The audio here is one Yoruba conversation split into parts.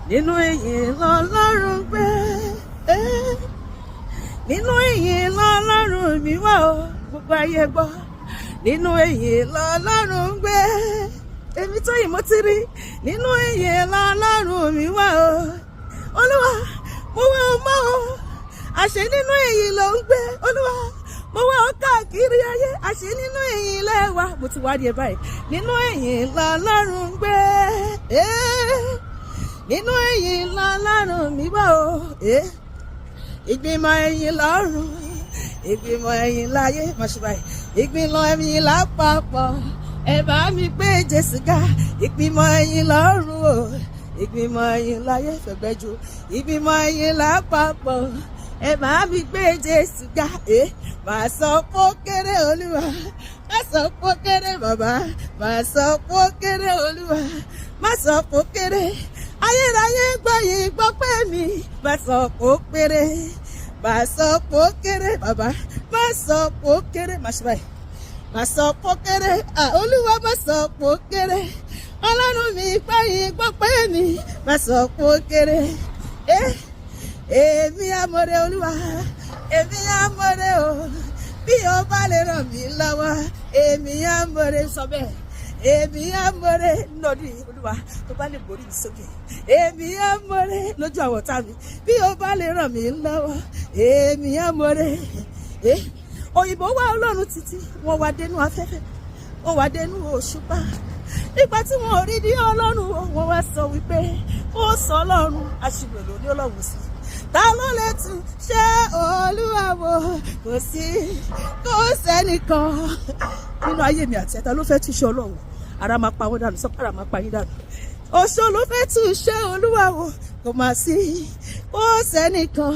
nínú ìyìn lọ́lọ́run gbé, nínú ìyìn lọ́lọ́run mi wà o, gbogbo ayé gbọ́, nínú ìyìn lọ́lọ́run gbé, èmi tó yìí mo ti rí, nínú ìyìn lọ́lọ́run mi wà o, Olúwa mo wá ọ mọ́ o, àṣẹ nínú ìyìn ló ń gbé, Olúwa mo wá ọ káàkiri ayé, àṣẹ nínú ìyìn lẹ́wà, mo ti wá rí ẹ báyìí, nínú ìyìn lọ́lọ́run gbé, nínú ìyìn lọ́lọ́run mi wà o, ìgbìmọ̀ ẹ̀yìn lọ́run, ìgbìmọ̀ ẹ̀yìn láyé, má ṣe báyìí, ìgbìmọ̀ ẹ̀yìn lápapọ̀, ẹ bá mi gbé Jésù ga, ìgbìmọ̀ ẹ̀yìn lọ́run o, ìgbìmọ̀ ẹ̀yìn láyé fẹ̀gbẹ́jú, ìgbìmọ̀ ẹ̀yìn lápapọ̀, ẹ bá mi gbé Jésù ga, màá sọ pókéré Olúwa, má sọ pókéré bàbá, màá sọ pókéré Olúwa, má sọ pókéré, ayérayé gbọ́yìn gbọ́ pé mi, má sọ pókéré, má sọ pókéré bàbá, má sọ pókéré, má ṣe báyìí, má sọ pókéré, Olúwa má sọ pókéré, Ọlọ́run mi gbọ́yìn gbọ́ pé mi, má sọ pókéré, èmi amọ̀rẹ́ Olúwa, èmi amọ̀rẹ́ o, bí o bá lè ràn mí lọ́wọ́, èmi amọ̀rẹ́ sọ bẹ́ẹ̀, èmi amọ̀rẹ́ lórí Olúwa tó bá lè borí mi sókè, èmi amọ̀rẹ́ lójú àwọn ọ̀tá mi, bí o bá lè ràn mí lọ́wọ́, èmi amọ̀rẹ́. Òyìnbó wá Ọlọ́run títí, wọ́n wá dénú afẹ́fẹ́, wọ́n wá dénú òṣùpá, nígbà tí wọ́n rí ní Ọlọ́run, wọ́n wá sọ wípé ó sọ Ọlọ́run aṣiwèrè ní Ọlọ́run sí, ta ló lè tún ṣe Olúwa wò, kò sí, kò sẹ́nìkan nínú ayé mi àti ẹ̀ta ló fẹ́ tún ṣe Ọlọ́run, ara máa pa wọ́n dànù, sọ́kàrà máa pa yín dànù, oṣó ló fẹ́ tún ṣe Olúwa wò, kò má sí, kò sẹ́nìkan,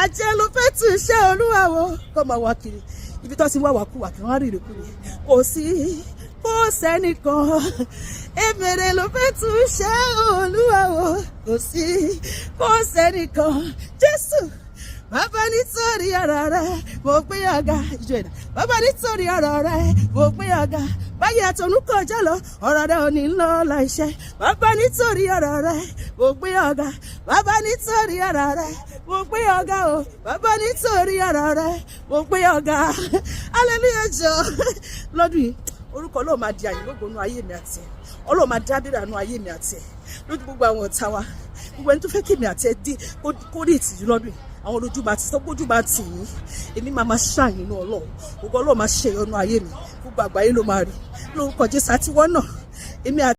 ajé ló fẹ́ tún ṣe Olúwa wò, kò máa wá kiri ibi tó ti wá wàkúwà kí wọ́n rí ìrìkúrì, kò sí, kò sẹ́nìkan, èmèrè ló fẹ́ tún ṣe Olúwa wò, kò sí, kò sẹ́nìkan, Jésù bàbá nítorí ọ̀rọ̀ rẹ mo gbé ọ̀gá ìjọ ìdá, bàbá nítorí ọ̀rọ̀ rẹ mo gbé ọ̀gá, báyìí àtọ̀nù kọjá lọ ọ̀rọ̀ rẹ ò ní lọ láìṣẹ, bàbá nítorí ọ̀rọ̀ rẹ mo gbé ọ̀gá, bàbá nítorí ọ̀rọ̀ rẹ mo gbé ọ̀gá o, bàbá nítorí ọ̀rọ̀ rẹ mo gbé ọ̀gá, hallelujah jọ lọ́dún yìí orúkọ Ọlọ́run máa di àyè lógo nú ayé mi àti ẹ̀, Ọlọ́run máa dábìrà nú ayé mi àti ẹ̀, lójú gbogbo àwọn ọ̀tá wa, gbogbo ẹni tó fẹ́ kí mi àti ẹ̀ dé kó rí ìtìjú lọ́dún yìí, àwọn olójú bá ti sọ gbójú bá tì yín, èmi máa ṣàyìn inú Ọlọ́run, gbogbo Ọlọ́run máa ṣe ìyọnu ayé mi, gbogbo àgbáyé ló máa rí lórúkọ Jésù àti wọ́n náà, èmi àti